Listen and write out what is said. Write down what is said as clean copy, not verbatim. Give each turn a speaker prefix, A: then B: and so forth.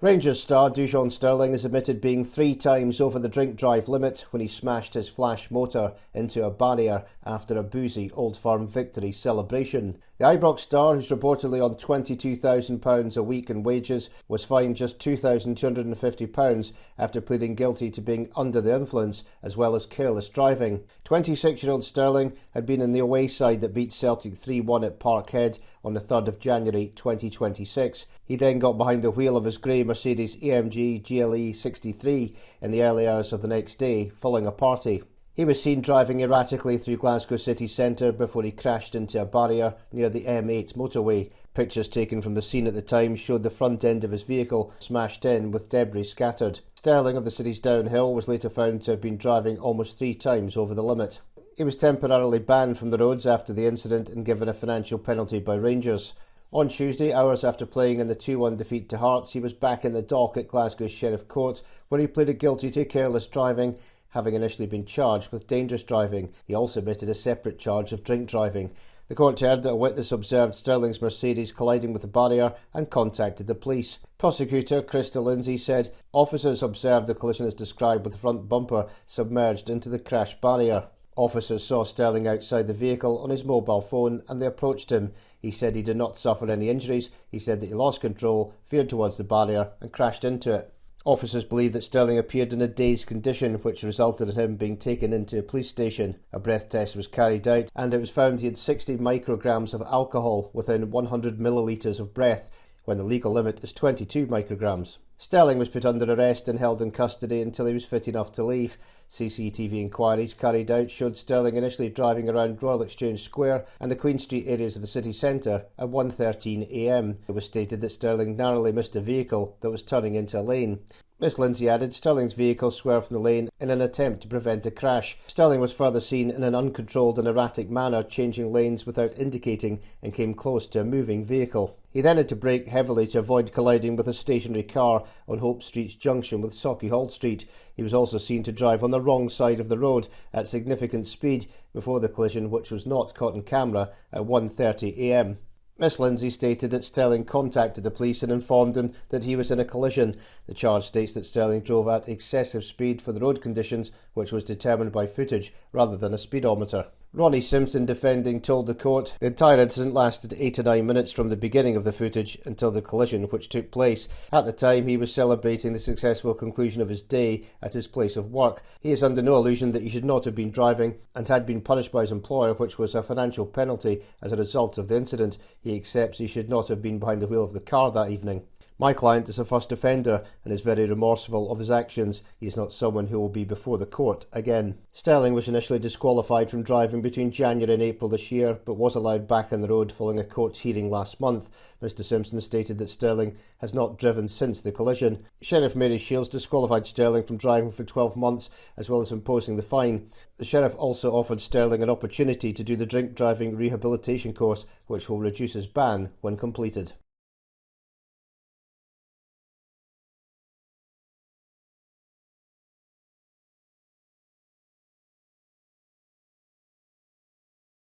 A: Rangers star Dujon Sterling has admitted being 3 times over the drink-drive limit when he smashed his flash motor into a barrier after a boozy Old Firm victory celebration. The Ibrox star, who's reportedly on £22,000 a week in wages, was fined just £2,250 after pleading guilty to being under the influence as well as careless driving. 26-year-old Sterling had been in the away side that beat Celtic 3-1 at Parkhead on the 3rd of January 2026. He then got behind the wheel of his grey Mercedes AMG GLE 63 in the early hours of the next day, following a party. He was seen driving erratically through Glasgow city centre before he crashed into a barrier near the M8 motorway. Pictures taken from the scene at the time showed the front end of his vehicle smashed in with debris scattered. Sterling of the city's downhill was later found to have been driving almost 3 times over the limit. He was temporarily banned from the roads after the incident and given a financial penalty by Rangers. On Tuesday, hours after playing in the 2-1 defeat to Hearts, he was back in the dock at Glasgow Sheriff Court, where he pleaded guilty to careless driving, having initially been charged with dangerous driving. He also admitted a separate charge of drink driving. The court heard that a witness observed Sterling's Mercedes colliding with the barrier and contacted the police. Prosecutor Krista Lindsay said officers observed the collision as described, with the front bumper submerged into the crash barrier. Officers saw Sterling outside the vehicle on his mobile phone and they approached him. He said he did not suffer any injuries. He said that he lost control, veered towards the barrier and crashed into it. Officers believe that Sterling appeared in a dazed condition, which resulted in him being taken into a police station. A breath test was carried out and it was found he had 60 micrograms of alcohol within 100 millilitres of breath, when the legal limit is 22 micrograms. Sterling was put under arrest and held in custody until he was fit enough to leave. CCTV inquiries carried out showed Sterling initially driving around Royal Exchange Square and the Queen Street areas of the city centre at 1:13 a.m. It was stated that Sterling narrowly missed a vehicle that was turning into a lane. Miss Lindsay added Sterling's vehicle swerved from the lane in an attempt to prevent a crash. Sterling was further seen in an uncontrolled and erratic manner changing lanes without indicating and came close to a moving vehicle. He then had to brake heavily to avoid colliding with a stationary car on Hope Street's junction with Sauchiehall Street. He was also seen to drive on the wrong side of the road at significant speed before the collision, which was not caught on camera, at 1:30 a.m. Miss Lindsay stated that Sterling contacted the police and informed them that he was in a collision. The charge states that Sterling drove at excessive speed for the road conditions, which was determined by footage rather than a speedometer. Ronnie Simpson, defending, told the court the entire incident lasted 8 to 9 minutes from the beginning of the footage until the collision, which took place. At the time, he was celebrating the successful conclusion of his day at his place of work. He is under no illusion that he should not have been driving and had been punished by his employer, which was a financial penalty as a result of the incident. He accepts he should not have been behind the wheel of the car that evening. My client is a first offender and is very remorseful of his actions. He is not someone who will be before the court again. Sterling was initially disqualified from driving between January and April this year, but was allowed back on the road following a court hearing last month. Mr Simpson stated that Sterling has not driven since the collision. Sheriff Mary Shields disqualified Sterling from driving for 12 months, as well as imposing the fine. The sheriff also offered Sterling an opportunity to do the drink driving rehabilitation course, which will reduce his ban when completed.